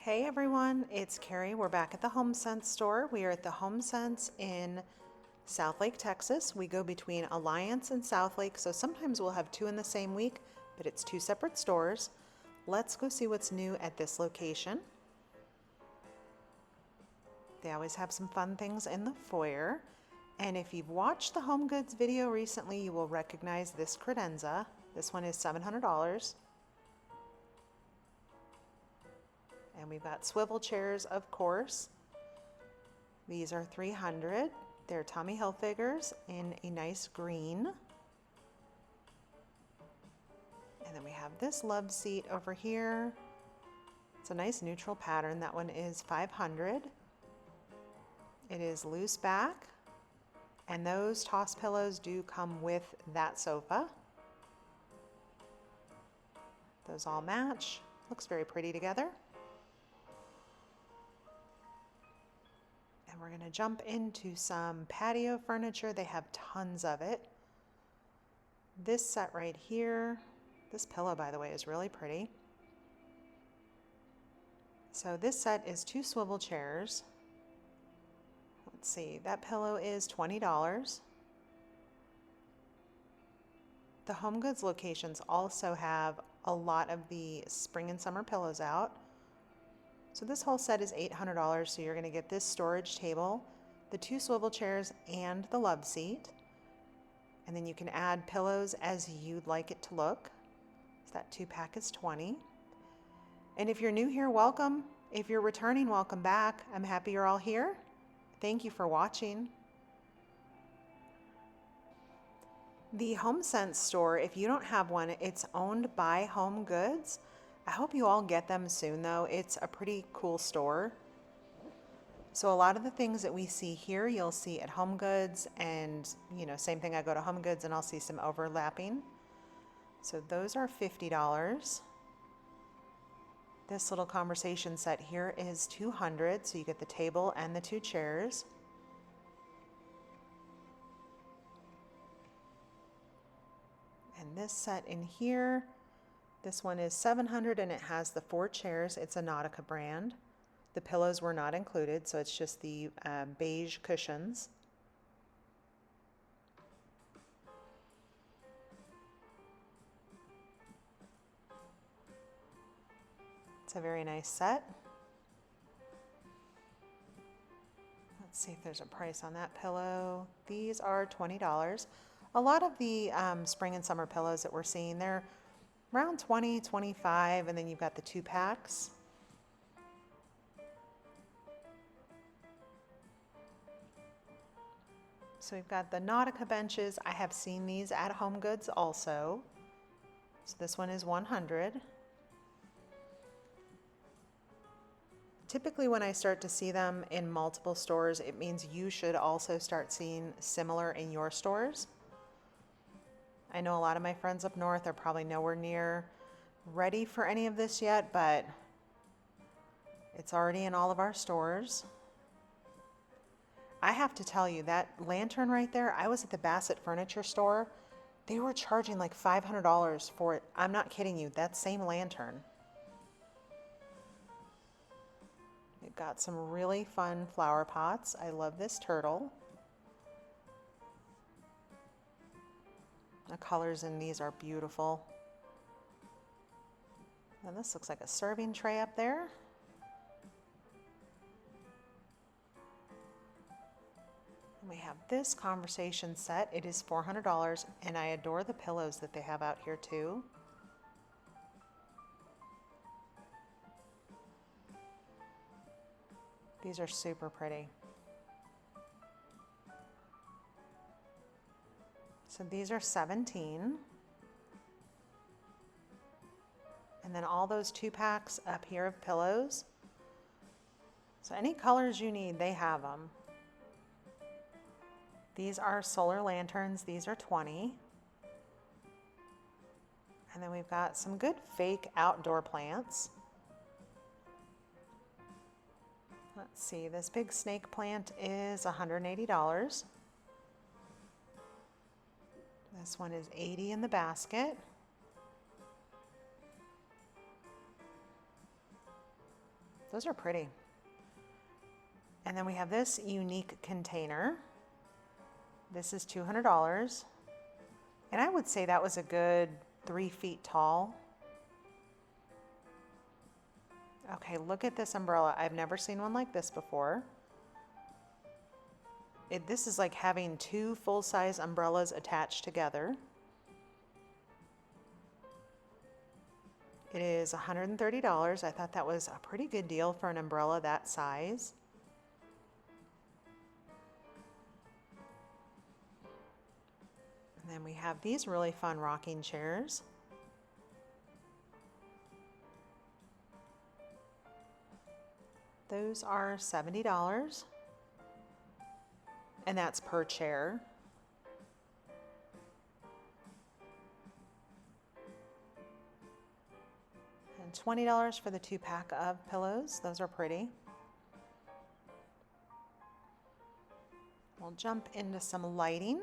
Hey everyone, it's Carrie. We're back at the HomeSense store. We are at the HomeSense in Southlake, Texas. We go between Alliance and Southlake, so sometimes we'll have two in the same week, but it's two separate stores. Let's go see what's new at this location. They always have some fun things in the foyer. And if you've watched the Home Goods video recently, you will recognize this credenza. This one is $700. And we've got swivel chairs, of course. These are $300. They're Tommy Hilfigers in a nice green. And then we have this love seat over here. It's a nice neutral pattern. That one is $500. It is loose back. And those toss pillows do come with that sofa. Those all match. Looks very pretty together. And we're going to jump into some patio furniture. They have tons of it. This set right here, this pillow, by the way, is really pretty. So this set is two swivel chairs. Let's see, that pillow is $20. The Home Goods locations also have a lot of the spring and summer pillows out. So this whole set is $800, so you're going to get this storage table, the two swivel chairs, and the love seat. And then you can add pillows as you'd like it to look. So that 2-pack is $20. And if you're new here, welcome. If you're returning, welcome back. I'm happy you're all here. Thank you for watching. The HomeSense store, if you don't have one, it's owned by Home Goods. I hope you all get them soon though. It's a pretty cool store. So a lot of the things that we see here, you'll see at Home Goods, and same thing, I go to Home Goods and I'll see some overlapping. So those are $50. This little conversation set here is $200, so you get the table and the two chairs. And this set in here, this one is $700 and it has the 4 chairs. It's a Nautica brand. The pillows were not included, so it's just the beige cushions. It's a very nice set. Let's see if there's a price on that pillow. These are $20. A lot of the spring and summer pillows that we're seeing, they're around $20, $25, and then you've got the 2-packs. So we've got the Nautica benches. I have seen these at Home Goods also. So this one is $100. Typically when I start to see them in multiple stores, it means you should also start seeing similar in your stores. I know a lot of my friends up north are probably nowhere near ready for any of this yet, but it's already in all of our stores. I have to tell you, that lantern right there, I was at the Bassett Furniture store. They were charging like $500 for it. I'm not kidding you, that same lantern. We've got some really fun flower pots. I love this turtle. The colors in these are beautiful. And this looks like a serving tray up there. And we have this conversation set. It is $400, and I adore the pillows that they have out here too. These are super pretty. So these are $17. And then all those 2-packs up here of pillows. So any colors you need, they have them. These are solar lanterns. These are $20. And then we've got some good fake outdoor plants. Let's see, this big snake plant is $180. This one is $80 in the basket. Those are pretty. And then we have this unique container. This is $200. And I would say that was a good 3 feet tall. Okay, look at this umbrella. I've never seen one like this before. This is like having 2 full-size umbrellas attached together. It is $130. I thought that was a pretty good deal for an umbrella that size. And then we have these really fun rocking chairs. Those are $70. And that's per chair. And $20 for the 2-pack of pillows. Those are pretty. We'll jump into some lighting.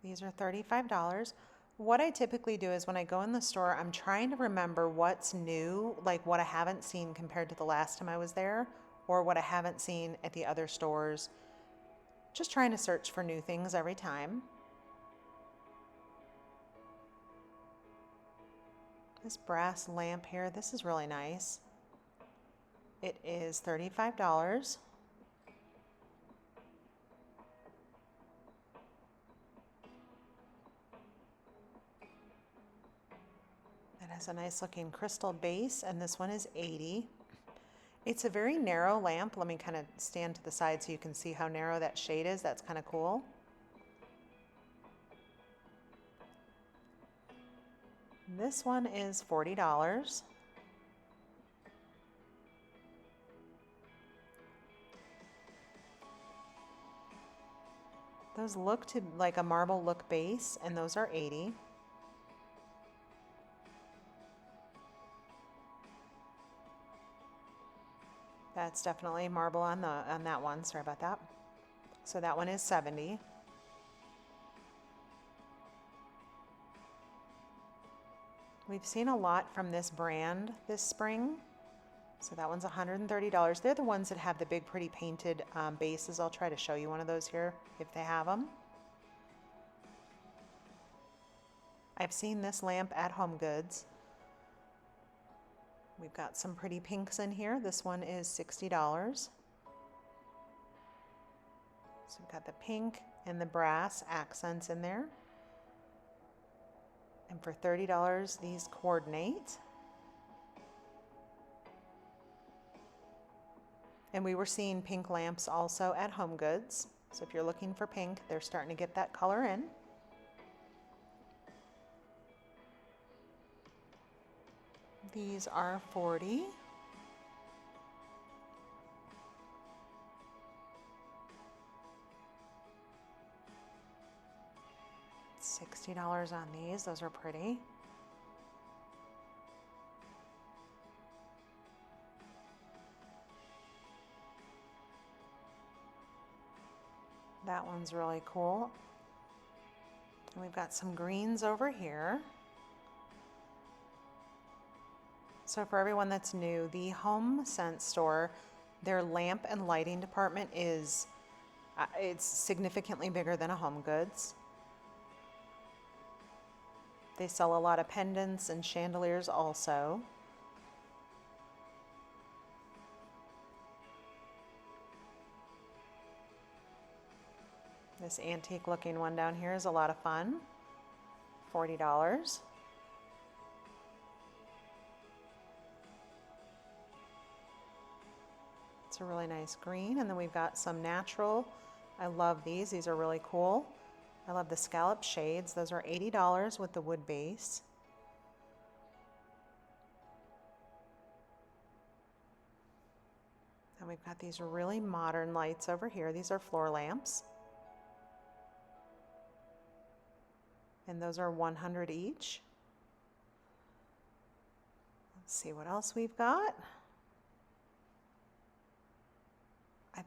These are $35. What I typically do is when I go in the store, I'm trying to remember what's new, like what I haven't seen compared to the last time I was there, or what I haven't seen at the other stores. Just trying to search for new things every time. This brass lamp here, this is really nice. It is $35. It has a nice looking crystal base, and this one is $80. It's a very narrow lamp. Let me kind of stand to the side so you can see how narrow that shade is. That's kind of cool. This one is $40. Those look to like a marble look base, and those are $80. That's definitely marble on that one. Sorry about that. So that one is $70. We've seen a lot from this brand this spring. So that one's $130. They're the ones that have the big pretty painted bases. I'll try to show you one of those here if they have them. I've seen this lamp at Home Goods. We've got some pretty pinks in here. This one is $60. So we've got the pink and the brass accents in there. And for $30, these coordinate. And we were seeing pink lamps also at Home Goods. So if you're looking for pink, they're starting to get that color in. These are $40. $60 on these. Those are pretty. That one's really cool. And we've got some greens over here. So for everyone that's new, the Home Sense store, their lamp and lighting department is it's significantly bigger than a Home Goods. They sell a lot of pendants and chandeliers also. This antique looking one down here is a lot of fun. $40. It's a really nice green. And then we've got some natural. I love these. These are really cool. I love the scallop shades. Those are $80 with the wood base. And we've got these really modern lights over here. These are floor lamps. And those are $100 each. Let's see what else we've got.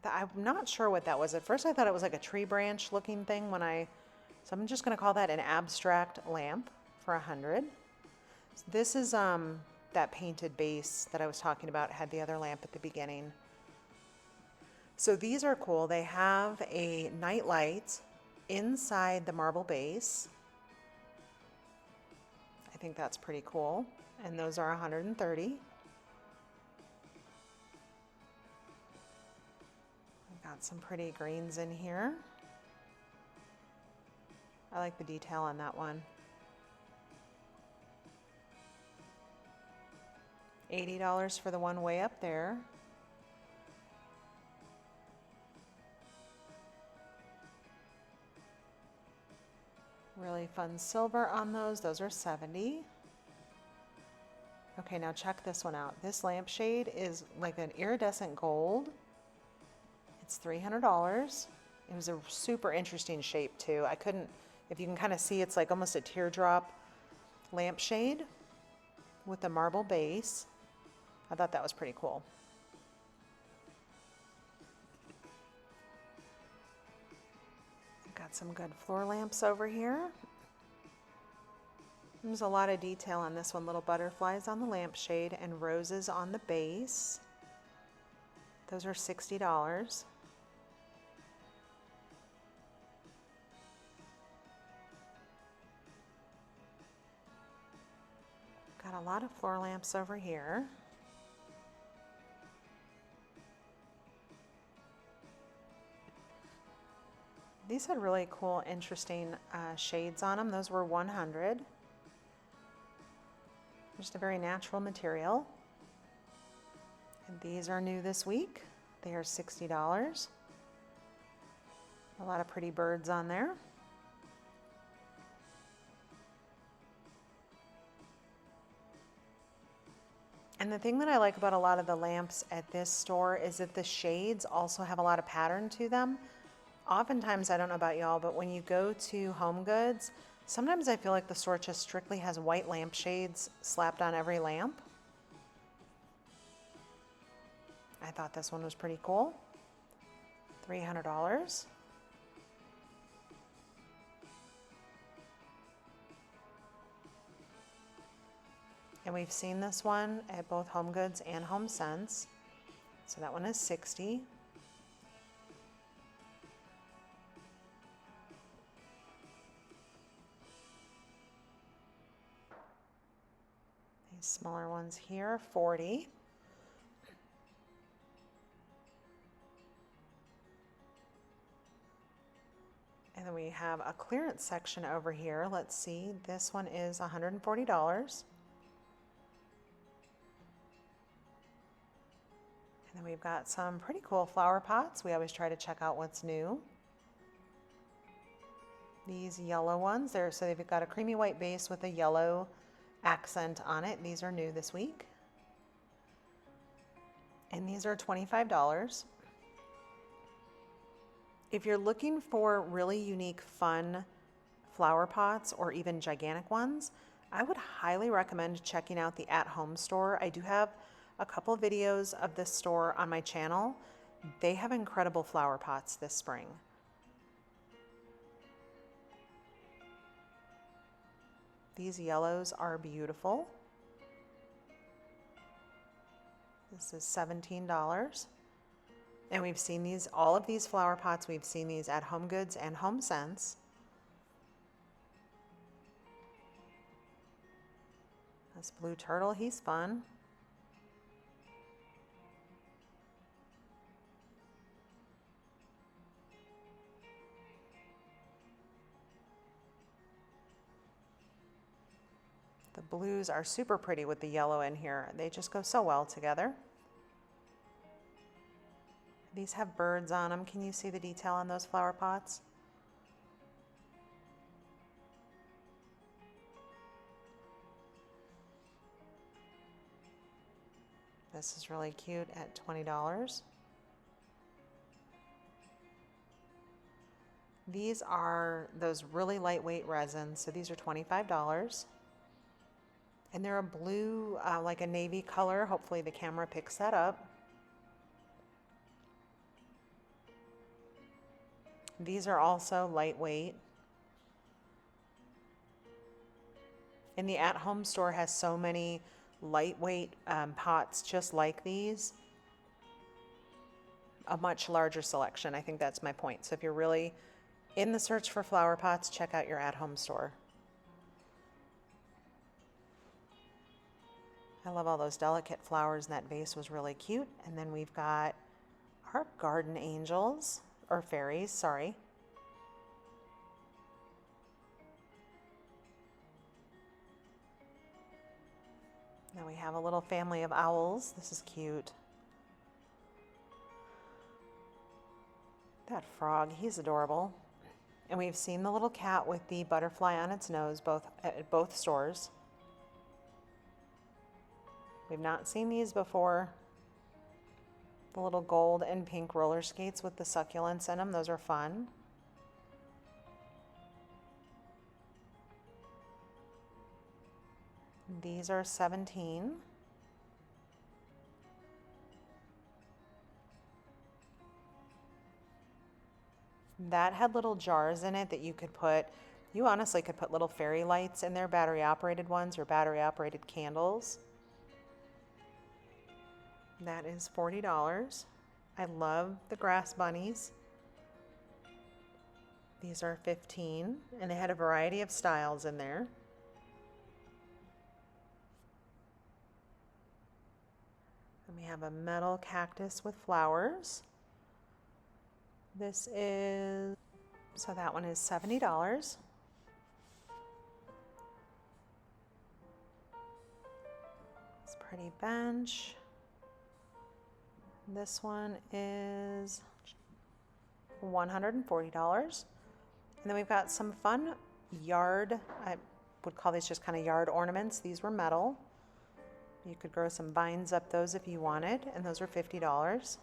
I'm not sure what that was. At first I thought it was like a tree branch looking thing so I'm just gonna call that an abstract lamp for $100. This is that painted base that I was talking about had the other lamp at the beginning. So these are cool. They have a night light inside the marble base. I think that's pretty cool. And those are 130. We've got some pretty greens in here. I like the detail on that one. $80 for the one way up there. Really fun silver on those. Those are 70. Okay, now check this one out. This lampshade is like an iridescent gold. It's $300. It was a super interesting shape too. I couldn't, if you can kind of see, it's like almost a teardrop lampshade with a marble base. I thought that was pretty cool. Got some good floor lamps over here. There's a lot of detail on this one. Little butterflies on the lampshade and roses on the base. Those are $60. Got a lot of floor lamps over here. These had really cool, interesting shades on them. Those were 100. Just a very natural material. And these are new this week. They are $60. A lot of pretty birds on there. And the thing that I like about a lot of the lamps at this store is that the shades also have a lot of pattern to them. Oftentimes, I don't know about y'all, but when you go to Home Goods, sometimes I feel like the store just strictly has white lampshades slapped on every lamp. I thought this one was pretty cool. $300. And we've seen this one at both Home Goods and Home Sense. So that one is $60. These smaller ones here, $40. And then we have a clearance section over here. Let's see, this one is $140. And then we've got some pretty cool flower pots. We always try to check out what's new. These yellow ones, so they've got a creamy white base with a yellow accent on it. These are new this week. And these are $25. If you're looking for really unique, fun flower pots or even gigantic ones, I would highly recommend checking out the At Home store. I do have a couple videos of this store on my channel. They have incredible flower pots this spring. These yellows are beautiful. This is $17. And we've seen these, all of these flower pots, we've seen these at Home Goods and Home Sense. This blue turtle, he's fun. The blues are super pretty with the yellow in here. They just go so well together. These have birds on them. Can you see the detail on those flower pots? This is really cute at $20. These are those really lightweight resins, so these are $25. And they're a blue, like a navy color. Hopefully the camera picks that up. These are also lightweight. And the At Home store has so many lightweight pots just like these. A much larger selection. I think that's my point. So if you're really in the search for flower pots, check out your at-home store. I love all those delicate flowers, and that vase was really cute. And then we've got our garden angels, or fairies, sorry. Now we have a little family of owls. This is cute. That frog, he's adorable. And we've seen the little cat with the butterfly on its nose at both stores. We've not seen these before. The little gold and pink roller skates with the succulents in them, those are fun. These are $17. That had little jars in it that you could put, you honestly could put little fairy lights in there, battery operated ones or battery operated candles. That is $40. I love the grass bunnies. These are $15, and they had a variety of styles in there. And we have a metal cactus with flowers. This is, so that one is $70. It's a pretty bench. This one is $140. And then we've got some fun yard, I would call these just kind of yard ornaments. These were metal. You could grow some vines up those if you wanted, and those are $50.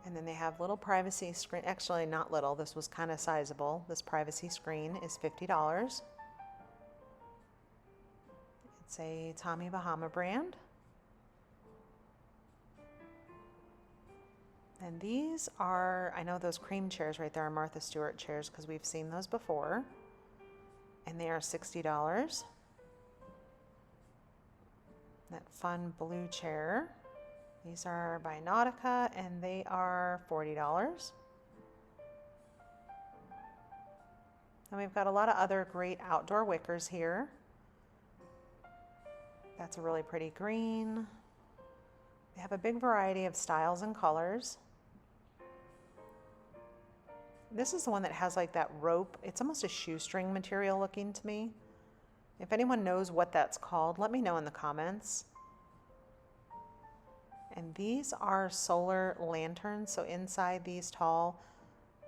And then they have little privacy screen, actually not little, this was kind of sizable. This privacy screen is $50. It's a Tommy Bahama brand. And these are, I know those cream chairs right there are Martha Stewart chairs because we've seen those before. And they are $60. That fun blue chair. These are by Nautica and they are $40. And we've got a lot of other great outdoor wickers here. That's a really pretty green. They have a big variety of styles and colors. This is the one that has like that rope. It's almost a shoestring material looking to me. If anyone knows what that's called, let me know in the comments. And these are solar lanterns. So inside these tall,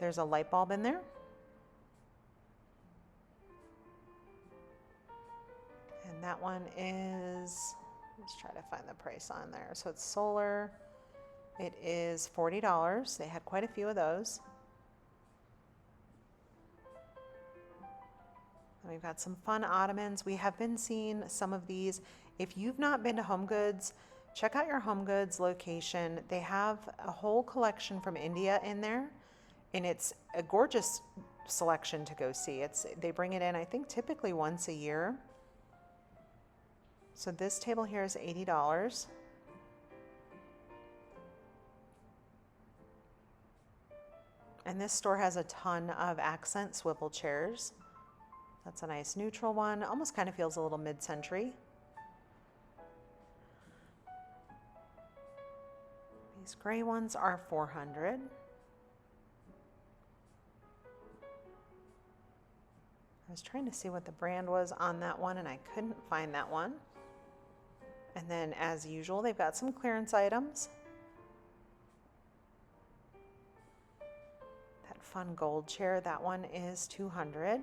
there's a light bulb in there. And that one is, let's try to find the price on there. So it's solar. It is $40. They had quite a few of those. And we've got some fun ottomans. We have been seeing some of these. If you've not been to Home Goods, check out your Home Goods location. They have a whole collection from India in there, and it's a gorgeous selection to go see. They bring it in, I think, typically once a year. So this table here is $80. And this store has a ton of accent swivel chairs. That's a nice neutral one. Almost kind of feels a little mid-century. These gray ones are $400. I was trying to see what the brand was on that one and I couldn't find that one. And then as usual, they've got some clearance items. That fun gold chair, that one is $200.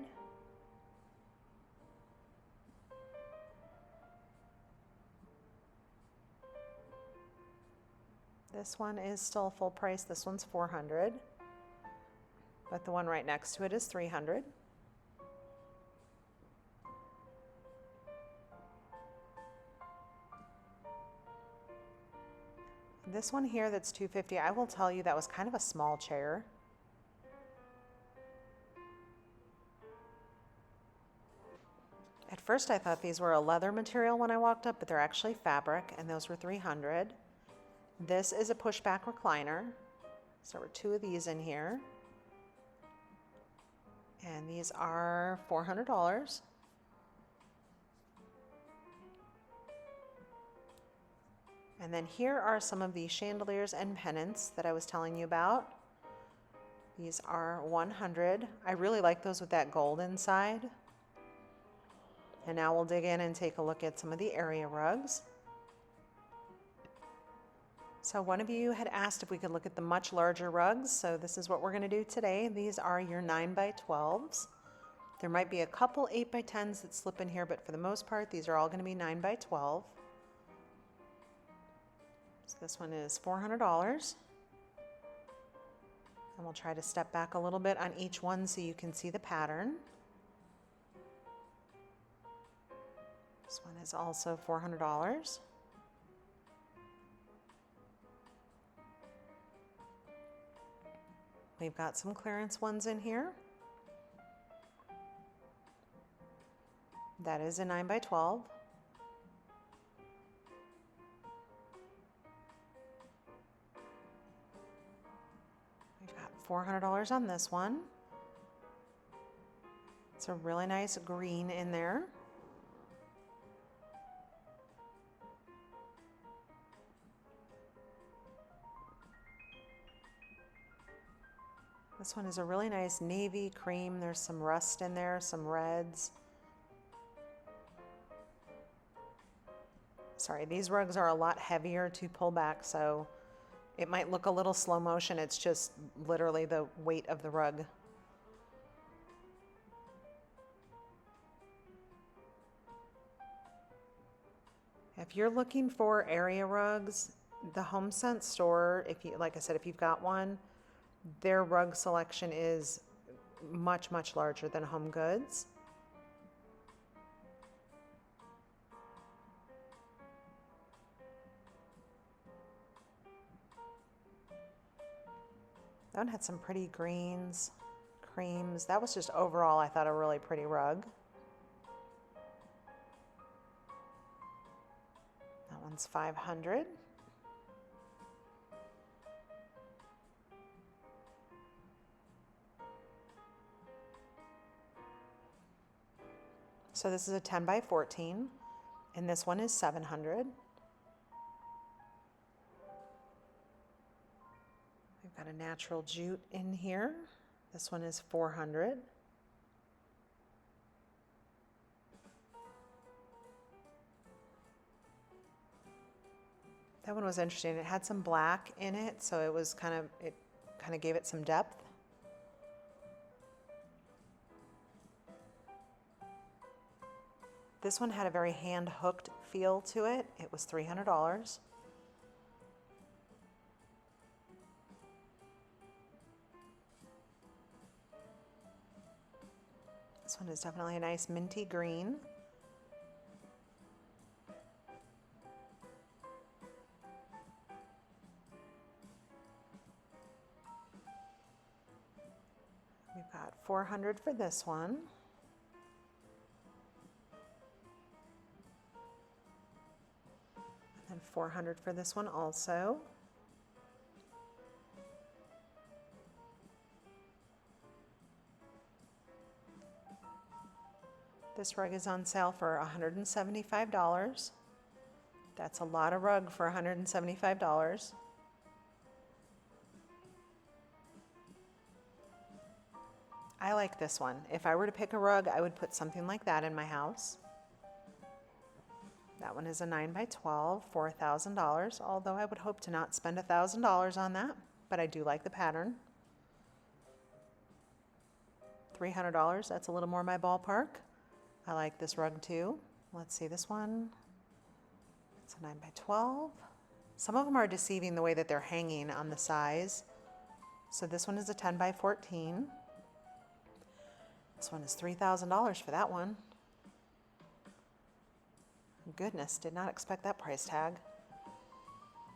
This one is still full price. This one's $400. But the one right next to it is $300. This one here that's $250, I will tell you that was kind of a small chair. first I thought these were a leather material when I walked up, but they're actually fabric, and those were $300. This is a pushback recliner. So there were two of these in here. And these are $400. And then here are some of the chandeliers and pennants that I was telling you about. These are $100. I really like those with that gold inside. And now we'll dig in and take a look at some of the area rugs. So one of you had asked if we could look at the much larger rugs, so this is what we're going to do today. These are your 9x12s. There might be a couple 8x10s that slip in here, but for the most part, these are all going to be 9x12. So this one is $400. And we'll try to step back a little bit on each one so you can see the pattern. This one is also $400. We've got some clearance ones in here. That is a 9x12. We've got $400 on this one. It's a really nice green in there. This one is a really nice navy cream. There's some rust in there, some reds. Sorry, these rugs are a lot heavier to pull back, so it might look a little slow motion. It's just literally the weight of the rug. If you're looking for area rugs, the HomeSense store, if you, like I said, if you've got one, their rug selection is much, much larger than HomeGoods. That one had some pretty greens, creams. That was just overall, I thought, a really pretty rug. That one's $500. So this is a 10x14, and this one is $700. We've got a natural jute in here. This one is $400. That one was interesting. It had some black in it, so it kind of gave it some depth. This one had a very hand-hooked feel to it. It was $300. This one is definitely a nice minty green. We've got $400 for this one. And $400 for this one also. This rug is on sale for $175. That's a lot of rug for $175. I like this one. If I were to pick a rug, I would put something like that in my house. That one is a 9x12, $4,000, although I would hope to not spend $1,000 on that, but I do like the pattern. $300, that's a little more my ballpark. I like this rug too. Let's see this one. It's a 9x12. Some of them are deceiving the way that they're hanging on the size. So this one is a 10x14. This one is $3,000 for that one. Goodness, did not expect that price tag.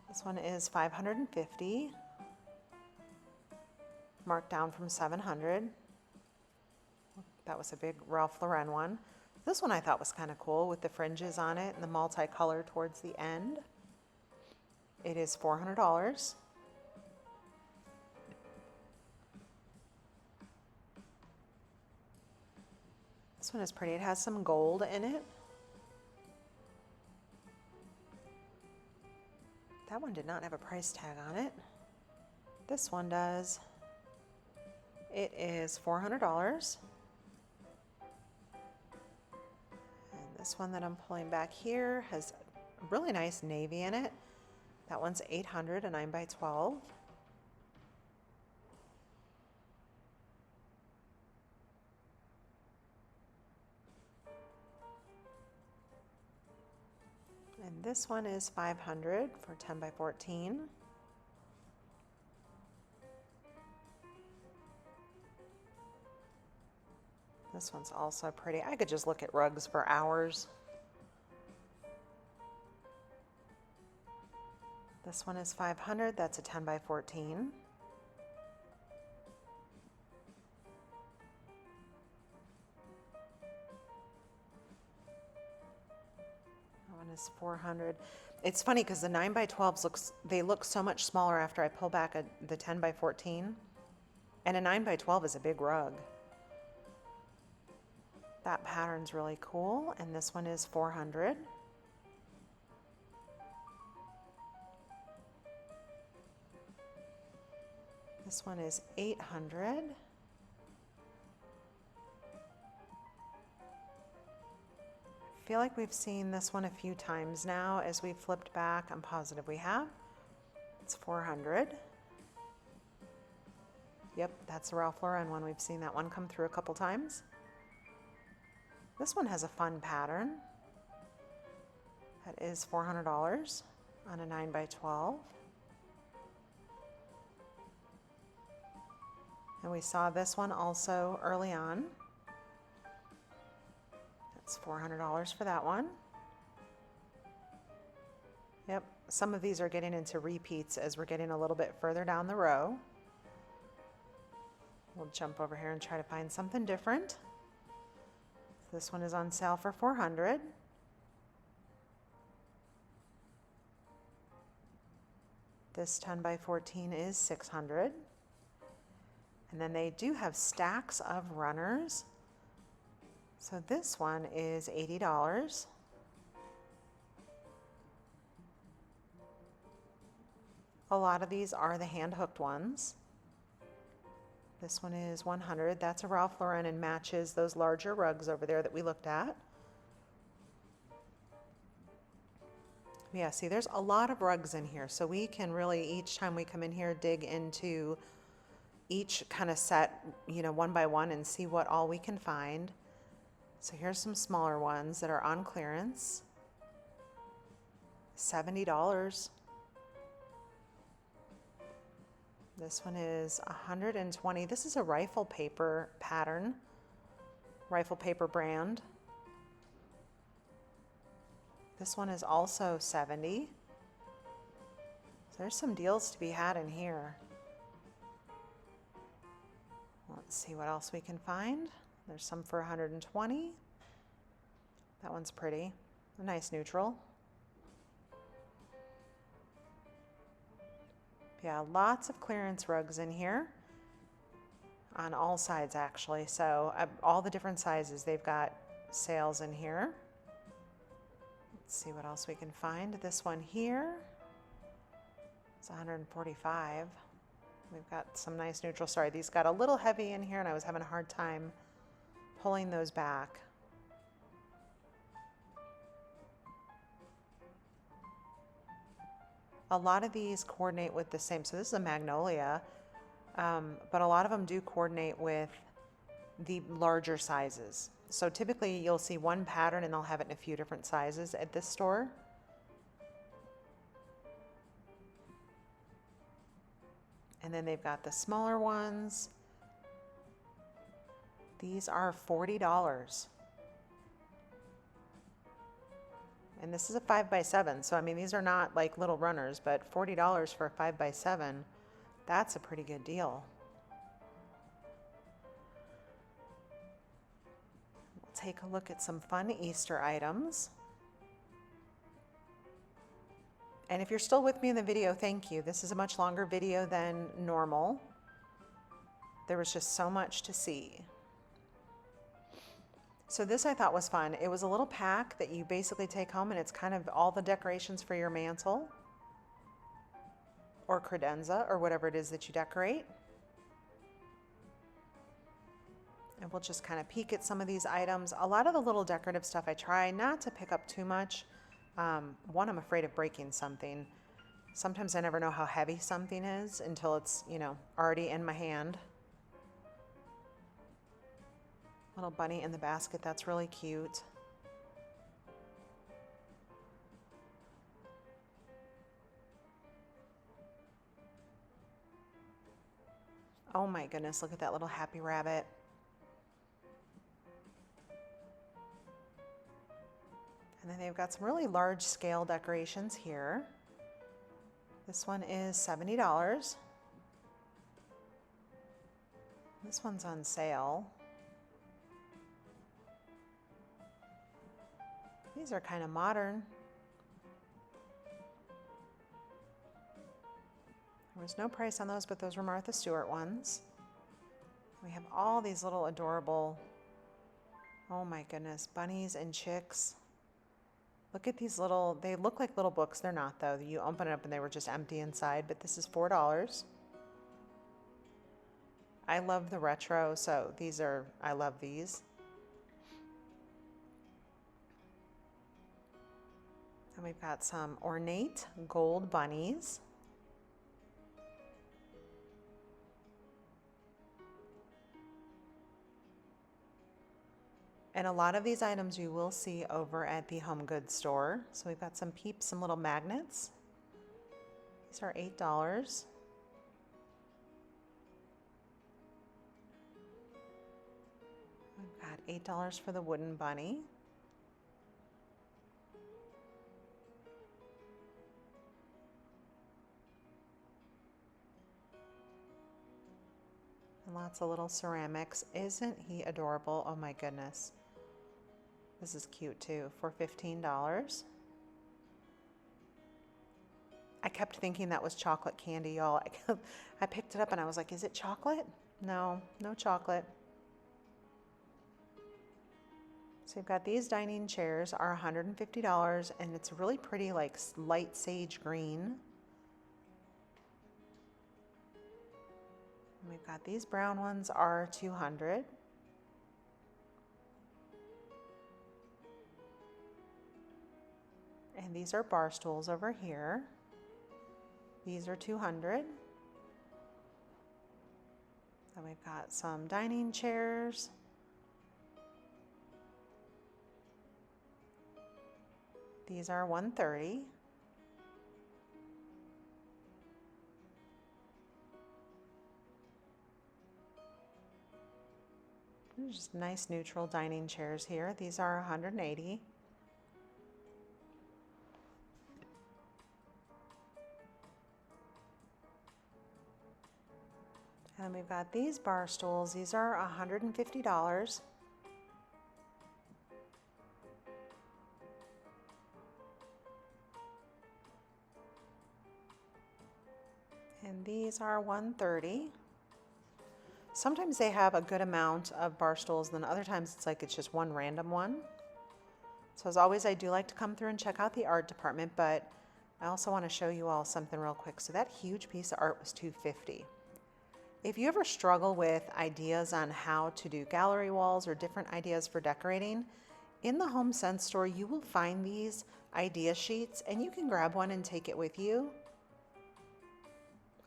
This one is $550, marked down from $700. That was a big Ralph Lauren one. This one I thought was kind of cool with the fringes on it and the multicolor towards the end. It is $400. This one is pretty. It has some gold in it. That one did not have a price tag on it. This one does. It is $400. And this one that I'm pulling back here has a really nice navy in it. That one's $800, a 9x12. And this one is $500 for 10x14. This one's also pretty. I could just look at rugs for hours. This one is $500. That's a 10x14. Is $400. It's funny because the 9x12s look so much smaller after I pull back the 10x14, and a 9x12 is a big rug. That pattern's really cool, and this one is $400. This one is $800. I feel like we've seen this one a few times now as we've flipped back. I'm positive we have. It's $400. Yep, that's the Ralph Lauren one. We've seen that one come through a couple times. This one has a fun pattern. That is $400 on a 9x12. And we saw this one also early on. It's $400 for that one. Yep, some of these are getting into repeats as we're getting a little bit further down the row. We'll jump over here and try to find something different. This one is on sale for $400. This 10x14 is $600. And then they do have stacks of runners. So this one is $80. A lot of these are the hand-hooked ones. This one is $100. That's a Ralph Lauren and matches those larger rugs over there that we looked at. Yeah, see, there's a lot of rugs in here, so we can really, each time we come in here, dig into each kind of set, you know, one by one and see what all we can find. So here's some smaller ones that are on clearance. $70. This one is $120. This is a rifle paper pattern, rifle paper brand. This one is also $70. So there's some deals to be had in here. Let's see what else we can find. There's some for $120. That one's pretty. A nice neutral. Yeah, lots of clearance rugs in here. On all sides, actually. So all the different sizes, they've got sales in here. Let's see what else we can find. This one here is $145. We've got some nice neutral. Sorry, these got a little heavy in here and I was having a hard time pulling those back. A lot of these coordinate with the same. So this is a magnolia, but a lot of them do coordinate with the larger sizes. So typically you'll see one pattern and they'll have it in a few different sizes at this store. And then they've got the smaller ones. These are $40. And this is a 5x7. So, I mean, these are not like little runners, but $40 for a 5x7, that's a pretty good deal. take a look at some fun Easter items. And if you're still with me in the video, thank you. This is a much longer video than normal. There was just so much to see. So this I thought was fun. It was a little pack that you basically take home, and it's kind of all the decorations for your mantle or credenza or whatever it is that you decorate. And we'll just kind of peek at some of these items. A lot of the little decorative stuff I try not to pick up too much. One, I'm afraid of breaking something. Sometimes I never know how heavy something is until it's, you know, already in my hand. Little bunny in the basket, that's really cute. Oh my goodness, look at that little happy rabbit. And then they've got some really large scale decorations here. This one is $70. This one's on sale. These are kind of modern. There was no price on those, but those were Martha Stewart ones. We have all these little adorable, oh my goodness, bunnies and chicks. Look at these little, they look like little books. They're not though. You open it up and they were just empty inside, but this is $4. I love the retro, so these are, I love these. And we've got some ornate gold bunnies. And a lot of these items you will see over at the home goods store. So we've got some peeps, some little magnets. These are $8. We've got $8 for the wooden bunny. And lots of little ceramics. Isn't he adorable? Oh my goodness. This is cute too, for $15. I kept thinking that was chocolate candy, y'all. I picked it up and I was like, is it chocolate? No, no chocolate. So you've got these dining chairs are $150, and it's really pretty, like light sage green. And we've got these brown ones are $200. And these are bar stools over here. These are $200. Then we've got some dining chairs. These are $130. There's just nice neutral dining chairs here. These are $180. And we've got these bar stools. These are $150. And these are $130. Sometimes they have a good amount of bar stools, then other times it's like it's just one random one. So as always, I do like to come through and check out the art department, but I also want to show you all something real quick. So that huge piece of art was $250. If you ever struggle with ideas on how to do gallery walls or different ideas for decorating, in the Home Sense store, you will find these idea sheets and you can grab one and take it with you.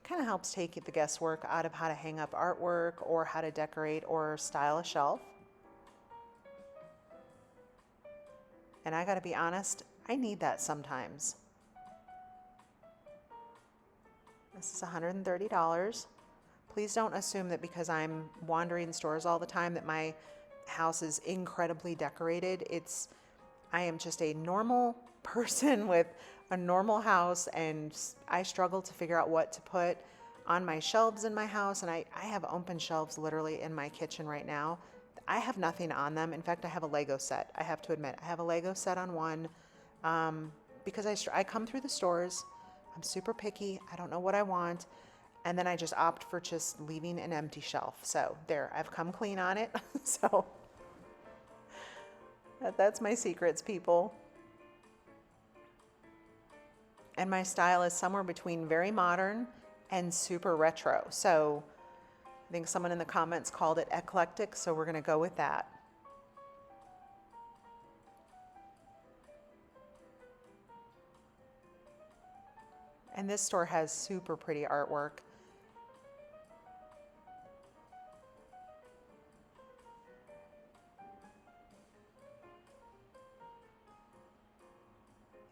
Kind of helps take the guesswork out of how to hang up artwork or how to decorate or style a shelf. And I gotta be honest, I need that sometimes. This is $130. Please don't assume that because I'm wandering stores all the time that my house is incredibly decorated. I am just a normal person with a normal house, and I struggle to figure out what to put on my shelves in my house. And I have open shelves literally in my kitchen right now. I have nothing on them. In fact, I have a Lego set. I have to admit, I have a Lego set on one because I come through the stores. I'm super picky. I don't know what I want. And then I just opt for just leaving an empty shelf. So there, I've come clean on it. So that's my secrets, people. And my style is somewhere between very modern and super retro. So I think someone in the comments called it eclectic, so we're gonna go with that. And this store has super pretty artwork.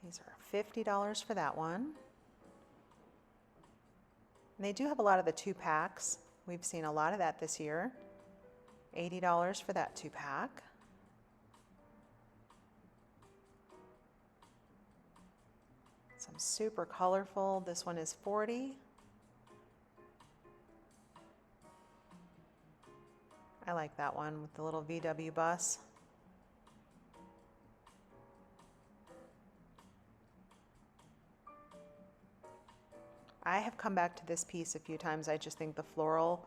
These are $50 for that one. And they do have a lot of the 2-packs. We've seen a lot of that this year. $80 for that 2-pack. Some super colorful. This one is $40. I like that one with the little VW bus. I have come back to this piece a few times. I just think the floral,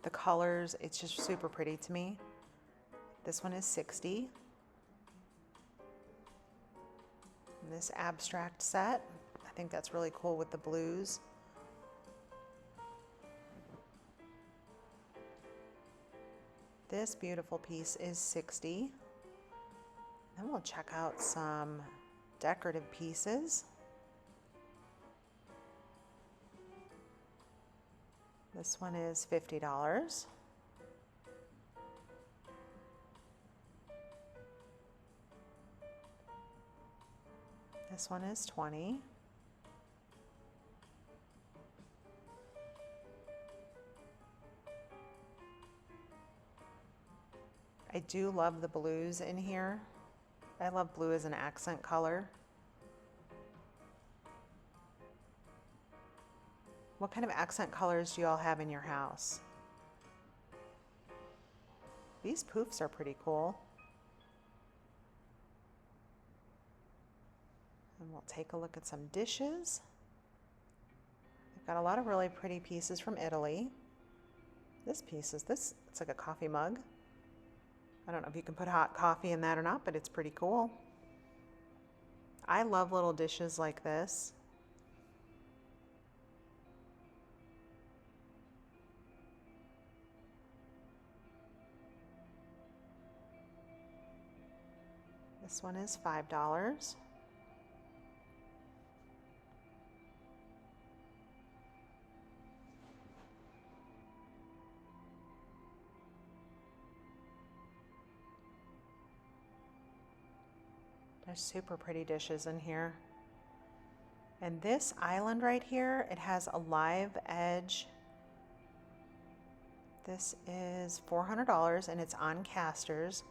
the colors, it's just super pretty to me. This one is $60. And this abstract set, I think that's really cool with the blues. This beautiful piece is $60. Then we'll check out some decorative pieces. This one is $50. This one is $20. I do love the blues in here. I love blue as an accent color. What kind of accent colors do you all have in your house? These poofs are pretty cool. And we'll take a look at some dishes. They've got a lot of really pretty pieces from Italy. This piece is it's like a coffee mug. I don't know if you can put hot coffee in that or not, but it's pretty cool. I love little dishes like this. This one is $5. There's super pretty dishes in here. And this island right here, it has a live edge. This is $400 and it's on casters.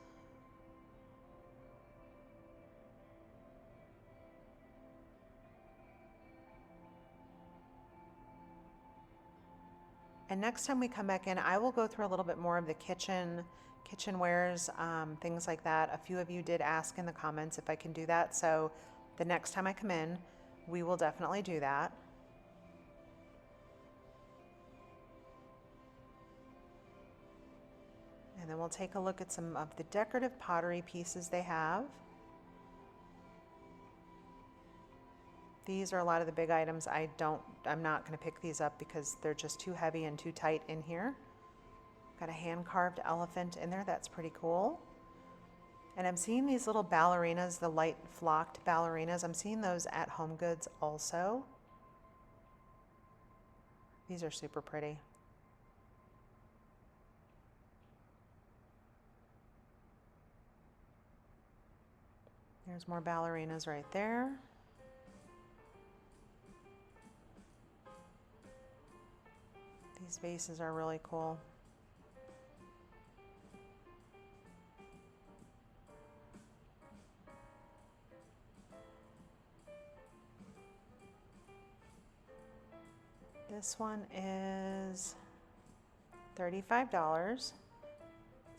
And next time we come back in, I will go through a little bit more of the kitchenwares, things like that. A few of you did ask in the comments if I can do that. So the next time I come in, we will definitely do that. And then we'll take a look at some of the decorative pottery pieces they have. These are a lot of the big items. I'm not going to pick these up because they're just too heavy and too tight in here. Got a hand-carved elephant in there. That's pretty cool. And I'm seeing these little ballerinas, the light flocked ballerinas. I'm seeing those at Home Goods also. These are super pretty. There's more ballerinas right there. These vases are really cool. This one is $35.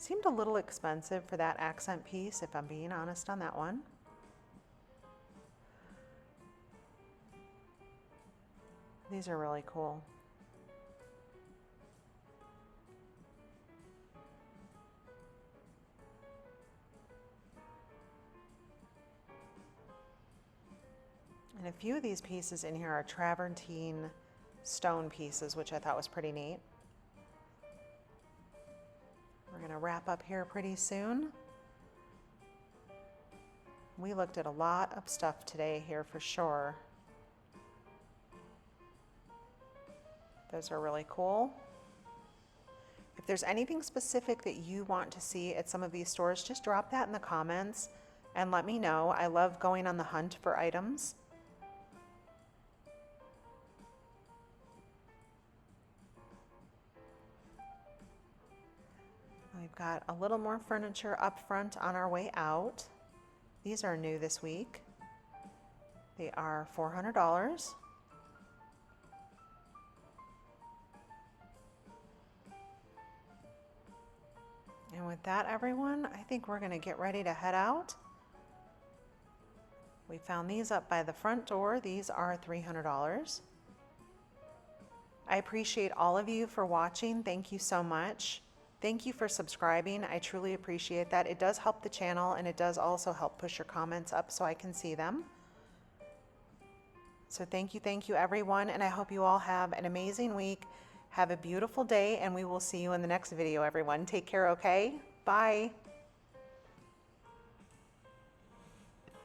Seemed a little expensive for that accent piece, if I'm being honest on that one. These are really cool. And a few of these pieces in here are travertine stone pieces, which I thought was pretty neat. We're going to wrap up here pretty soon. We looked at a lot of stuff today here for sure. Those are really cool. If there's anything specific that you want to see at some of these stores, just drop that in the comments and let me know. I love going on the hunt for items. We've got a little more furniture up front on our way out. These are new this week. They are $400. And with that, everyone, I think we're going to get ready to head out. We found these up by the front door. These are $300. I appreciate all of you for watching. Thank you so much. Thank you for subscribing. I truly appreciate that. It does help the channel, and it does also help push your comments up so I can see them. So thank you everyone, and I hope you all have an amazing week. Have a beautiful day, and we will see you in the next video, everyone. Take care, okay? Bye.